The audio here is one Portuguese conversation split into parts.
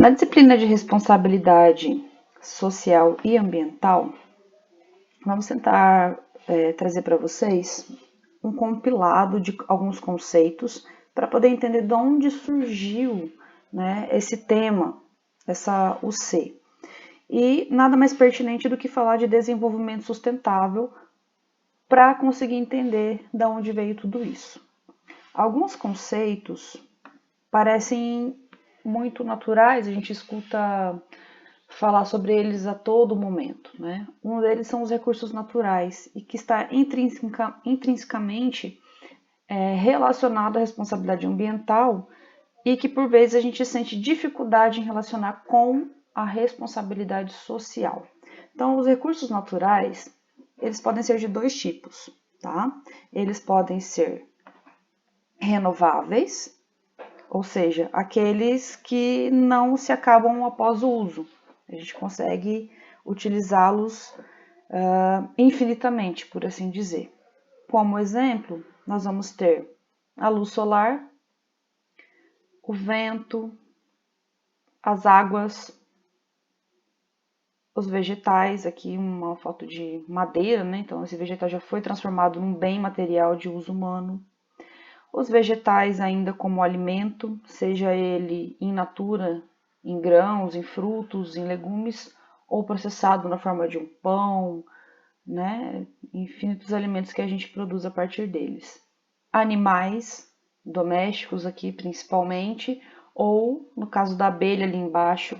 Na disciplina de responsabilidade social e ambiental, vamos tentar trazer para vocês um compilado de alguns conceitos para poder entender de onde surgiu, né, esse tema, o C. E nada mais pertinente do que falar de desenvolvimento sustentável para conseguir entender de onde veio tudo isso. Alguns conceitos parecem muito naturais, a gente escuta falar sobre eles a todo momento, né? Um deles são os recursos naturais e que está intrinsecamente relacionado à responsabilidade ambiental e que por vezes a gente sente dificuldade em relacionar com a responsabilidade social. Então, os recursos naturais, eles podem ser de dois tipos, tá? Eles podem ser renováveis, ou seja, aqueles que não se acabam após o uso. A gente consegue utilizá-los infinitamente, por assim dizer. Como exemplo, nós vamos ter a luz solar, o vento, as águas, os vegetais, aqui uma foto de madeira, né? Então esse vegetal já foi transformado num bem material de uso humano. Os vegetais ainda como alimento, seja ele in natura, em grãos, em frutos, em legumes, ou processado na forma de um pão, né? Infinitos alimentos que a gente produz a partir deles. Animais domésticos aqui principalmente, ou no caso da abelha ali embaixo,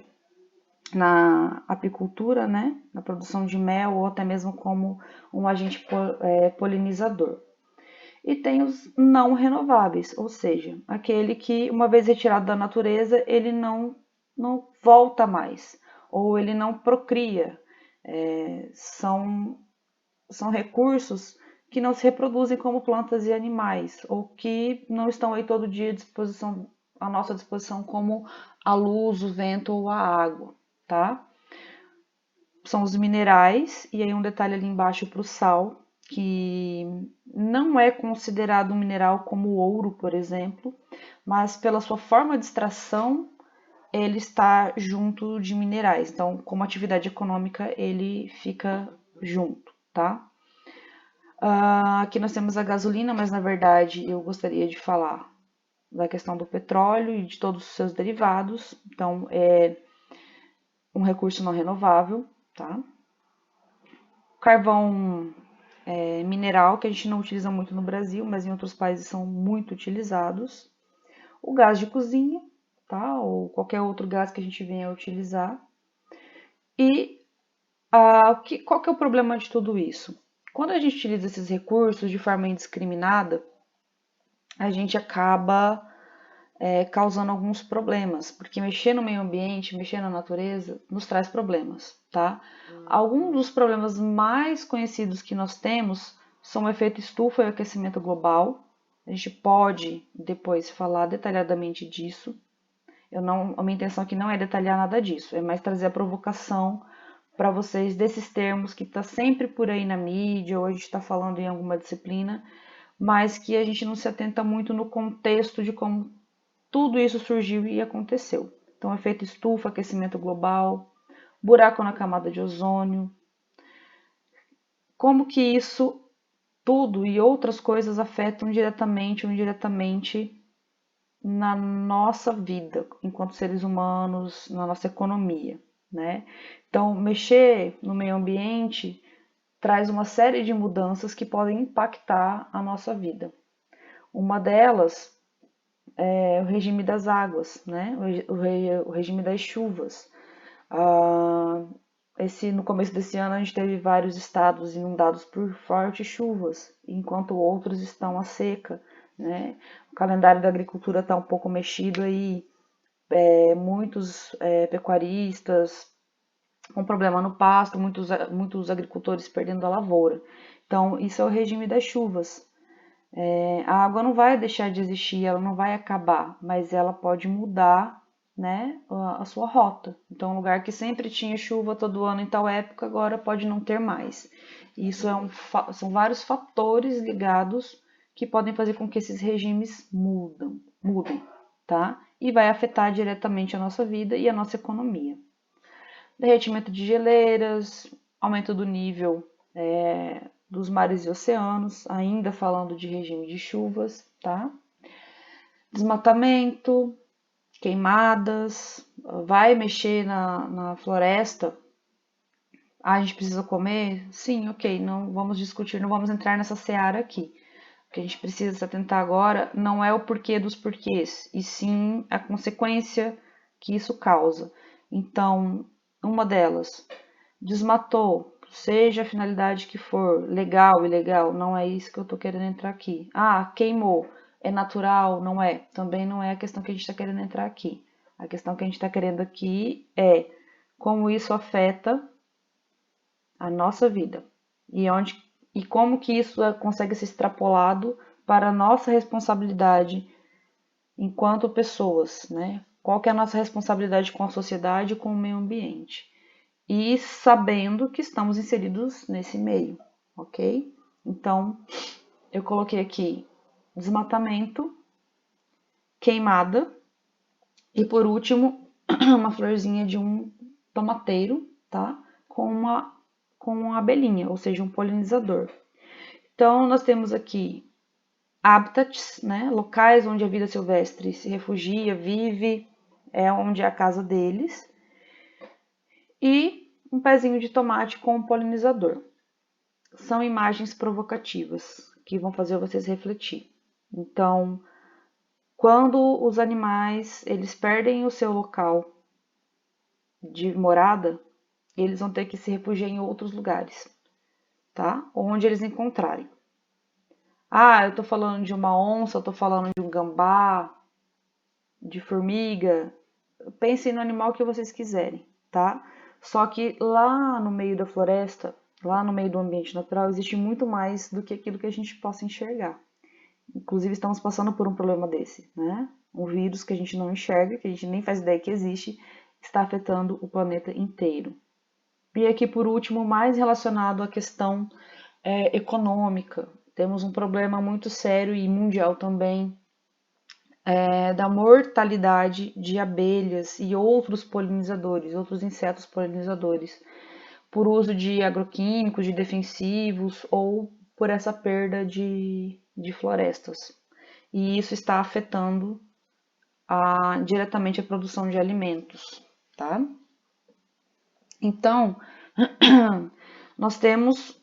na apicultura, né? Na produção de mel ou até mesmo como um agente polinizador. E tem os não renováveis, ou seja, aquele que uma vez retirado da natureza, ele não volta mais, ou ele não procria. São recursos que não se reproduzem como plantas e animais, ou que não estão aí todo dia à nossa disposição, como a luz, o vento ou a água, tá? São os minerais, e aí um detalhe ali embaixo para o sal, que não é considerado um mineral como o ouro, por exemplo, mas pela sua forma de extração, ele está junto de minerais. Então, como atividade econômica, ele fica junto, tá? Aqui nós temos a gasolina, mas na verdade eu gostaria de falar da questão do petróleo e de todos os seus derivados. Então, é um recurso não renovável, tá? Carvão mineral, que a gente não utiliza muito no Brasil, mas em outros países são muito utilizados. O gás de cozinha, tá? Ou qualquer outro gás que a gente venha a utilizar. E qual que é o problema de tudo isso? Quando a gente utiliza esses recursos de forma indiscriminada, a gente acaba causando alguns problemas, porque mexer no meio ambiente, mexer na natureza, nos traz problemas, tá? Alguns dos problemas mais conhecidos que nós temos são o efeito estufa e o aquecimento global. A gente pode depois falar detalhadamente disso. A minha intenção aqui não é detalhar nada disso, é mais trazer a provocação para vocês desses termos que está sempre por aí na mídia, ou a gente está falando em alguma disciplina, mas que a gente não se atenta muito no contexto de como tudo isso surgiu e aconteceu. Então, efeito estufa, aquecimento global, buraco na camada de ozônio. Como que isso tudo e outras coisas afetam diretamente ou indiretamente na nossa vida, enquanto seres humanos, na nossa economia, né? Então, mexer no meio ambiente traz uma série de mudanças que podem impactar a nossa vida. Uma delas o regime das águas, né? O regime das chuvas. No começo desse ano a gente teve vários estados inundados por fortes chuvas, enquanto outros estão à seca, né? O calendário da agricultura está um pouco mexido aí, muitos pecuaristas com problema no pasto, muitos agricultores perdendo a lavoura. Então, isso é o regime das chuvas. A água não vai deixar de existir, ela não vai acabar, mas ela pode mudar, né, a sua rota. Então, um lugar que sempre tinha chuva todo ano em tal época, agora pode não ter mais. Isso são vários fatores ligados que podem fazer com que esses regimes mudem, tá? e vai afetar diretamente a nossa vida e a nossa economia. Derretimento de geleiras, aumento do nível dos mares e oceanos, ainda falando de regime de chuvas, tá? Desmatamento, queimadas, vai mexer na floresta. Ah, a gente precisa comer? Sim, ok, não vamos discutir, não vamos entrar nessa seara aqui. O que a gente precisa se atentar agora não é o porquê dos porquês, e sim a consequência que isso causa. Então, uma delas, desmatou, seja a finalidade que for, legal, ilegal, não é isso que eu estou querendo entrar aqui. Ah, queimou, é natural, não é? Também não é a questão que a gente está querendo entrar aqui. A questão que a gente está querendo aqui é como isso afeta a nossa vida e como que isso consegue ser extrapolado para a nossa responsabilidade enquanto pessoas, né? Qual que é a nossa responsabilidade com a sociedade e com o meio ambiente? E sabendo que estamos inseridos nesse meio, ok? Então, eu coloquei aqui desmatamento, queimada e, por último, uma florzinha de um tomateiro, tá? Com uma abelhinha, ou seja, um polinizador. Então, nós temos aqui habitats, né? Locais onde a vida silvestre se refugia, vive, é onde é a casa deles. E um pezinho de tomate com um polinizador. São imagens provocativas que vão fazer vocês refletir. Então, quando os animais eles perdem o seu local de morada, eles vão ter que se refugiar em outros lugares, tá? Onde eles encontrarem. Ah, eu tô falando de uma onça, eu tô falando de um gambá, de formiga. Pensem no animal que vocês quiserem, tá? Só que lá no meio da floresta, lá no meio do ambiente natural, existe muito mais do que aquilo que a gente possa enxergar. Inclusive, estamos passando por um problema desse, né? Um vírus que a gente não enxerga, que a gente nem faz ideia que existe, está afetando o planeta inteiro. E aqui, por último, mais relacionado à questão econômica. Temos um problema muito sério e mundial também da mortalidade de abelhas e outros polinizadores, outros insetos polinizadores, por uso de agroquímicos, de defensivos ou por essa perda de florestas. E isso está afetando diretamente a produção de alimentos, tá? Então, nós temos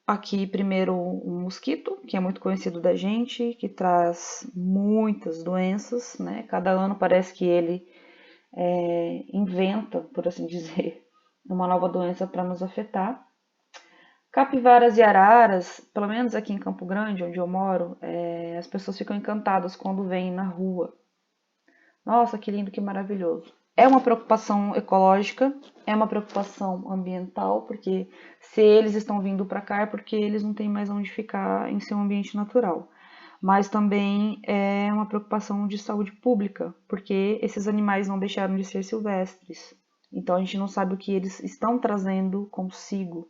aqui primeiro um mosquito, que é muito conhecido da gente, que traz muitas doenças, né? Cada ano parece que ele inventa, por assim dizer, uma nova doença para nos afetar. Capivaras e araras, pelo menos aqui em Campo Grande, onde eu moro, as pessoas ficam encantadas quando vêm na rua. Nossa, que lindo, que maravilhoso. É uma preocupação ecológica, é uma preocupação ambiental, porque se eles estão vindo para cá é porque eles não têm mais onde ficar em seu ambiente natural. Mas também é uma preocupação de saúde pública, porque esses animais não deixaram de ser silvestres. Então a gente não sabe o que eles estão trazendo consigo,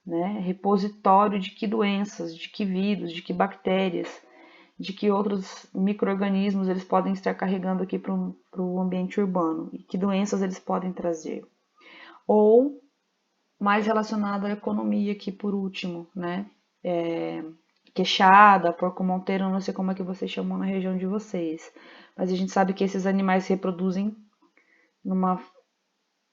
né? Repositório de que doenças, de que vírus, de que bactérias, de que outros micro-organismos eles podem estar carregando aqui para o ambiente urbano e que doenças eles podem trazer. Ou mais relacionado à economia aqui por último, né? Queixada, porco-monteiro, não sei como é que vocês chamam na região de vocês. Mas a gente sabe que esses animais se reproduzem numa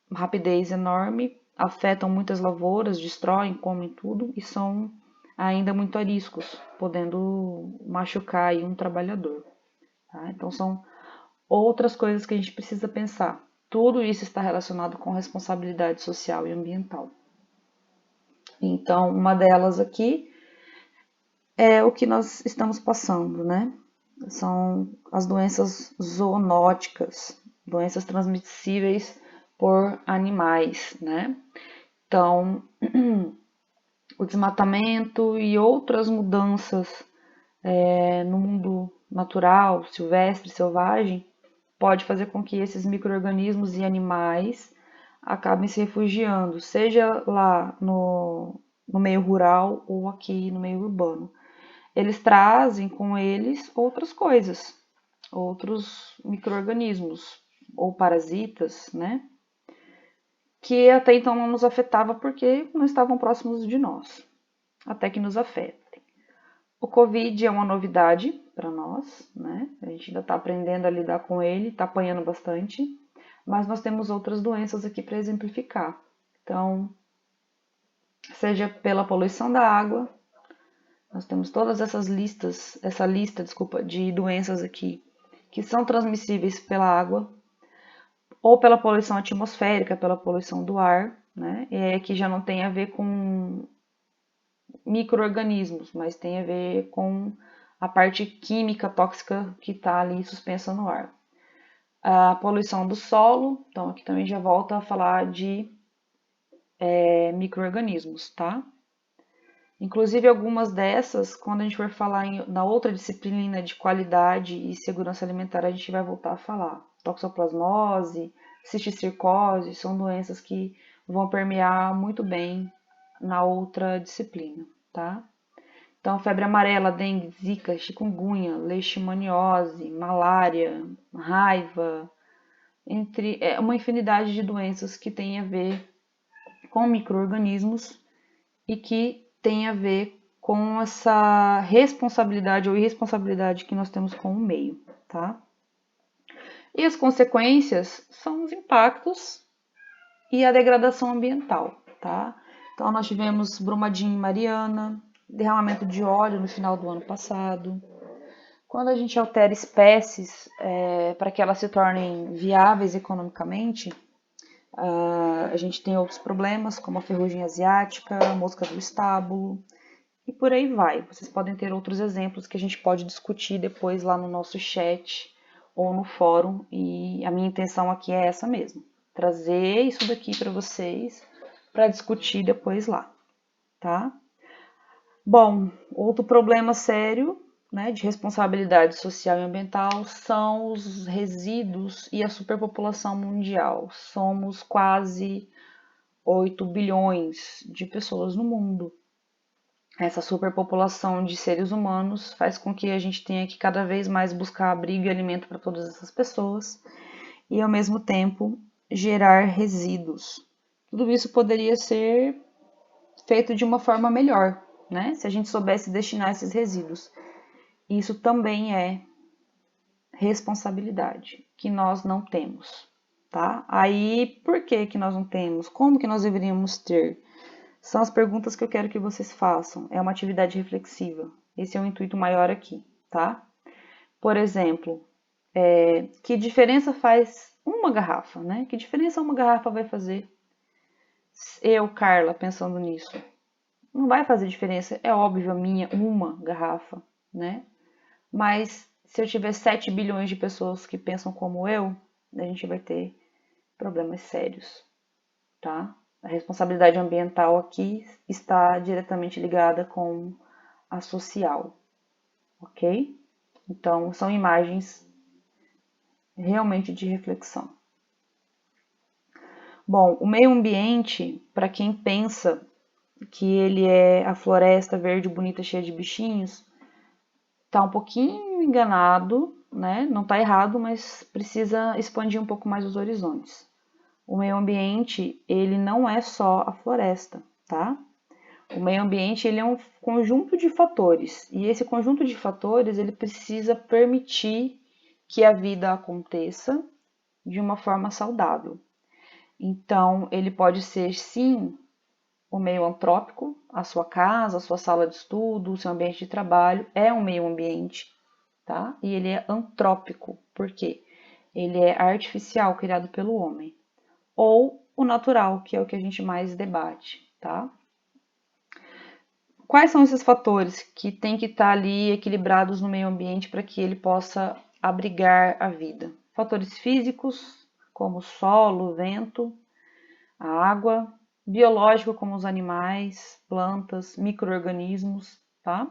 rapidez enorme, afetam muitas lavouras, destroem, comem tudo e são ainda muito ariscos, podendo machucar aí um trabalhador. Tá? Então são outras coisas que a gente precisa pensar. Tudo isso está relacionado com responsabilidade social e ambiental. Então, uma delas aqui é o que nós estamos passando, né? São as doenças zoonóticas, doenças transmissíveis por animais, né? Então, o desmatamento e outras mudanças no mundo natural, silvestre, selvagem, pode fazer com que esses micro-organismos e animais acabem se refugiando, seja lá no meio rural ou aqui no meio urbano. Eles trazem com eles outras coisas, outros micro-organismos ou parasitas, né? Que até então não nos afetava porque não estavam próximos de nós, até que nos afetem. O Covid é uma novidade para nós, né? A gente ainda está aprendendo a lidar com ele, está apanhando bastante, mas nós temos outras doenças aqui para exemplificar. Então, seja pela poluição da água, nós temos todas essa lista, desculpa, de doenças aqui que são transmissíveis pela água, ou pela poluição atmosférica, pela poluição do ar, né? E que já não tem a ver com micro-organismos, mas tem a ver com a parte química tóxica que está ali suspensa no ar. A poluição do solo, então aqui também já volta a falar de micro-organismos, tá? Inclusive algumas dessas, quando a gente for falar na outra disciplina de qualidade e segurança alimentar, a gente vai voltar a falar. Toxoplasmose, cisticercose, são doenças que vão permear muito bem na outra disciplina, tá? Então, febre amarela, dengue, zika, chikungunya, leishmaniose, malária, raiva, entre uma infinidade de doenças que tem a ver com micro-organismos e que tem a ver com essa responsabilidade ou irresponsabilidade que nós temos com o meio, tá? E as consequências são os impactos e a degradação ambiental, tá? Então, nós tivemos Brumadinho e Mariana, derramamento de óleo no final do ano passado. Quando a gente altera espécies para que elas se tornem viáveis economicamente, a gente tem outros problemas, como a ferrugem asiática, a mosca do estábulo, e por aí vai. Vocês podem ter outros exemplos que a gente pode discutir depois lá no nosso chat ou no fórum, e a minha intenção aqui é essa mesmo, trazer isso daqui para vocês para discutir depois lá, tá? Bom, outro problema sério, né, de responsabilidade social e ambiental são os resíduos e a superpopulação mundial. Somos quase 8 bilhões de pessoas no mundo. Essa superpopulação de seres humanos faz com que a gente tenha que cada vez mais buscar abrigo e alimento para todas essas pessoas e, ao mesmo tempo, gerar resíduos. Tudo isso poderia ser feito de uma forma melhor, né? Se a gente soubesse destinar esses resíduos. Isso também é responsabilidade que nós não temos, tá? Aí, por que nós não temos? Como que nós deveríamos ter? São as perguntas que eu quero que vocês façam. É uma atividade reflexiva. Esse é o intuito maior aqui, tá? Por exemplo, que diferença faz uma garrafa, né? Que diferença uma garrafa vai fazer? Eu, Carla, pensando nisso. Não vai fazer diferença, é óbvio a minha, uma garrafa, né? Mas se eu tiver 7 bilhões de pessoas que pensam como eu, a gente vai ter problemas sérios, tá? A responsabilidade ambiental aqui está diretamente ligada com a social, ok? Então, são imagens realmente de reflexão. Bom, o meio ambiente, para quem pensa que ele é a floresta verde bonita cheia de bichinhos, tá um pouquinho enganado, né? Não tá errado, mas precisa expandir um pouco mais os horizontes. O meio ambiente, ele não é só a floresta, tá? O meio ambiente, ele é um conjunto de fatores, e esse conjunto de fatores, ele precisa permitir que a vida aconteça de uma forma saudável. Então, ele pode ser, sim, o meio antrópico, a sua casa, a sua sala de estudo, o seu ambiente de trabalho é um meio ambiente, tá? E ele é antrópico, por quê? Ele é artificial, criado pelo homem. Ou o natural, que é o que a gente mais debate, tá? Quais são esses fatores que têm que estar ali equilibrados no meio ambiente para que ele possa abrigar a vida? Fatores físicos, como solo, vento, a água, biológico, como os animais, plantas, micro-organismos, tá?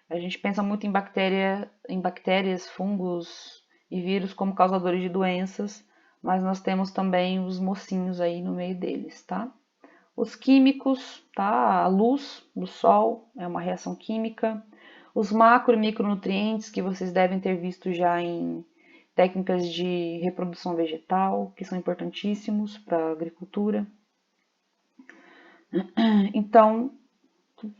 A gente pensa muito em bactérias, fungos e vírus como causadores de doenças, mas nós temos também os mocinhos aí no meio deles, tá? Os químicos, tá? A luz do sol é uma reação química. Os macro e micronutrientes que vocês devem ter visto já em técnicas de reprodução vegetal, que são importantíssimos para a agricultura. Então,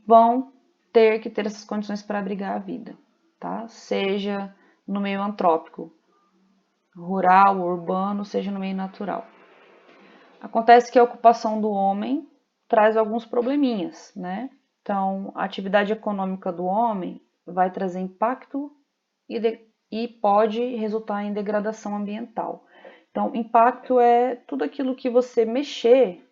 vão ter que ter essas condições para abrigar a vida, tá? Seja no meio antrópico, rural, urbano, seja no meio natural. Acontece que a ocupação do homem traz alguns probleminhas, né? Então, a atividade econômica do homem vai trazer impacto e pode resultar em degradação ambiental. Então, impacto é tudo aquilo que você mexer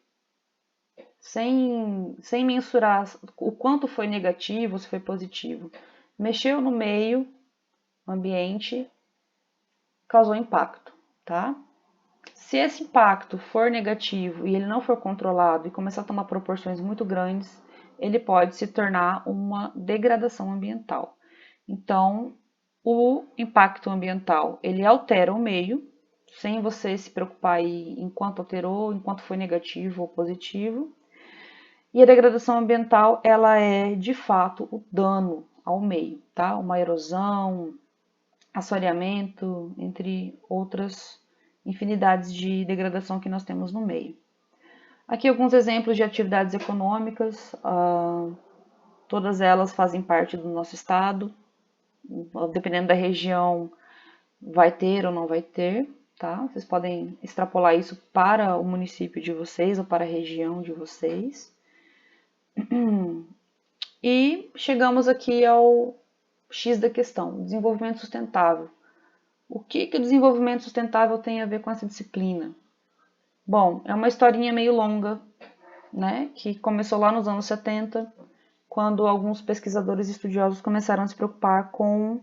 sem mensurar o quanto foi negativo, se foi positivo. Mexeu no meio ambiente, causou impacto, tá? Se esse impacto for negativo e ele não for controlado e começar a tomar proporções muito grandes, ele pode se tornar uma degradação ambiental. Então, o impacto ambiental, ele altera o meio, sem você se preocupar aí em quanto alterou, em quanto foi negativo ou positivo. E a degradação ambiental, ela é, de fato, o dano ao meio, tá? Uma erosão, assoreamento, entre outras infinidades de degradação que nós temos no meio. Aqui alguns exemplos de atividades econômicas, todas elas fazem parte do nosso estado, dependendo da região vai ter ou não vai ter, tá? Vocês podem extrapolar isso para o município de vocês ou para a região de vocês. E chegamos aqui ao X da questão, desenvolvimento sustentável. O que o desenvolvimento sustentável tem a ver com essa disciplina? Bom, é uma historinha meio longa, né, que começou lá nos anos 70, quando alguns pesquisadores estudiosos começaram a se preocupar com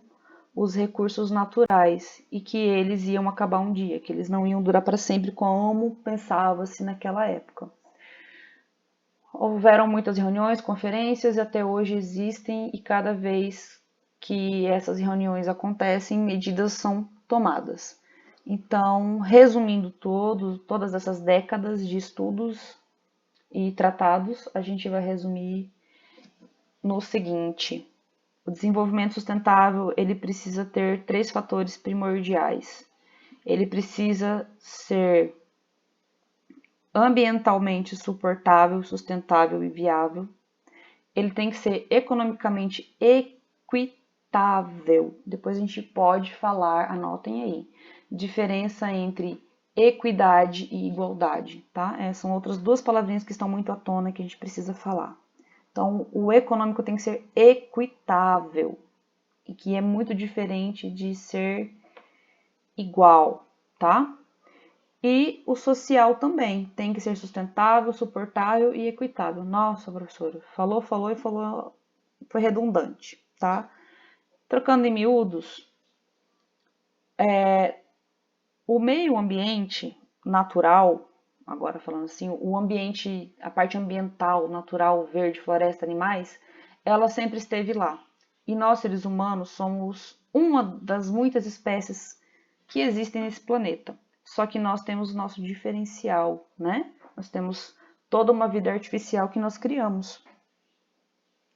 os recursos naturais e que eles iam acabar um dia, que eles não iam durar para sempre como pensava-se naquela época. Houveram muitas reuniões, conferências e até hoje existem e cada vez que essas reuniões acontecem, medidas são tomadas. Então, resumindo todas essas décadas de estudos e tratados, a gente vai resumir no seguinte: o desenvolvimento sustentável, ele precisa ter 3 fatores primordiais. Ele precisa ser ambientalmente suportável, sustentável e viável. Ele tem que ser economicamente equitável. Depois a gente pode falar, anotem aí, diferença entre equidade e igualdade, tá? São outras 2 palavrinhas que estão muito à tona que a gente precisa falar. Então, o econômico tem que ser equitável, e que é muito diferente de ser igual, tá? E o social também tem que ser sustentável, suportável e equitável. Nossa, professora, falou e falou, foi redundante, tá? Trocando em miúdos, o meio ambiente natural, agora falando assim, o ambiente, a parte ambiental, natural, verde, floresta, animais, ela sempre esteve lá. E nós, seres humanos, somos uma das muitas espécies que existem nesse planeta. Só que nós temos o nosso diferencial, né? Nós temos toda uma vida artificial que nós criamos.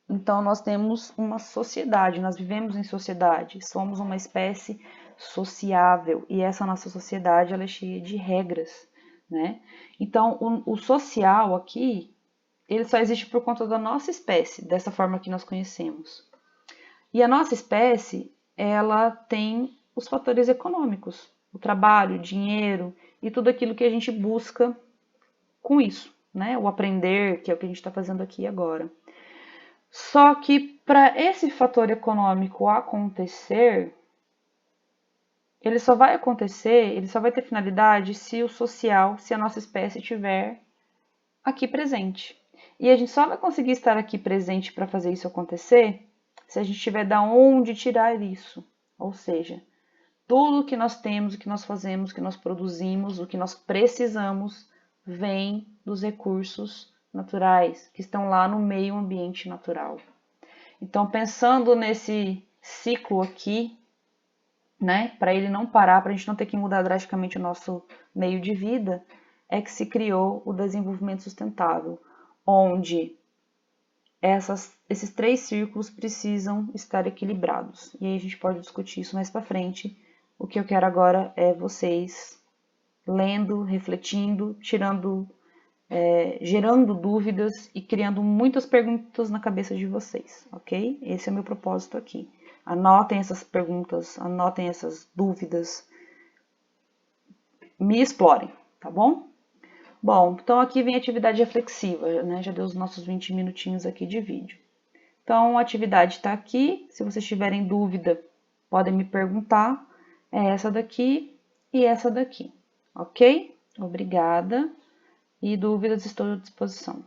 Então, nós temos uma sociedade, nós vivemos em sociedade, somos uma espécie sociável e essa nossa sociedade ela é cheia de regras, né? Então, o social aqui, ele só existe por conta da nossa espécie, dessa forma que nós conhecemos. E a nossa espécie, ela tem os fatores econômicos, o trabalho, o dinheiro e tudo aquilo que a gente busca com isso, né? O aprender, que é o que a gente está fazendo aqui agora. Só que para esse fator econômico acontecer, ele só vai acontecer, ele só vai ter finalidade se o social, se a nossa espécie estiver aqui presente. E a gente só vai conseguir estar aqui presente para fazer isso acontecer se a gente tiver da onde tirar isso. Ou seja, tudo que nós temos, o que nós fazemos, o que nós produzimos, o que nós precisamos, vem dos recursos naturais que estão lá no meio ambiente natural. Então, pensando nesse ciclo aqui, né, para ele não parar, para a gente não ter que mudar drasticamente o nosso meio de vida, é que se criou o desenvolvimento sustentável, onde esses 3 círculos precisam estar equilibrados. E aí a gente pode discutir isso mais para frente O que eu quero agora é vocês lendo, refletindo, gerando dúvidas e criando muitas perguntas na cabeça de vocês, ok? Esse é o meu propósito aqui. Anotem essas perguntas, anotem essas dúvidas, me explorem, tá bom? Bom, então aqui vem a atividade reflexiva, né? Já deu os nossos 20 minutinhos aqui de vídeo. Então, a atividade está aqui. Se vocês tiverem dúvida, podem me perguntar. É essa daqui e essa daqui, ok? Obrigada. E dúvidas estou à disposição.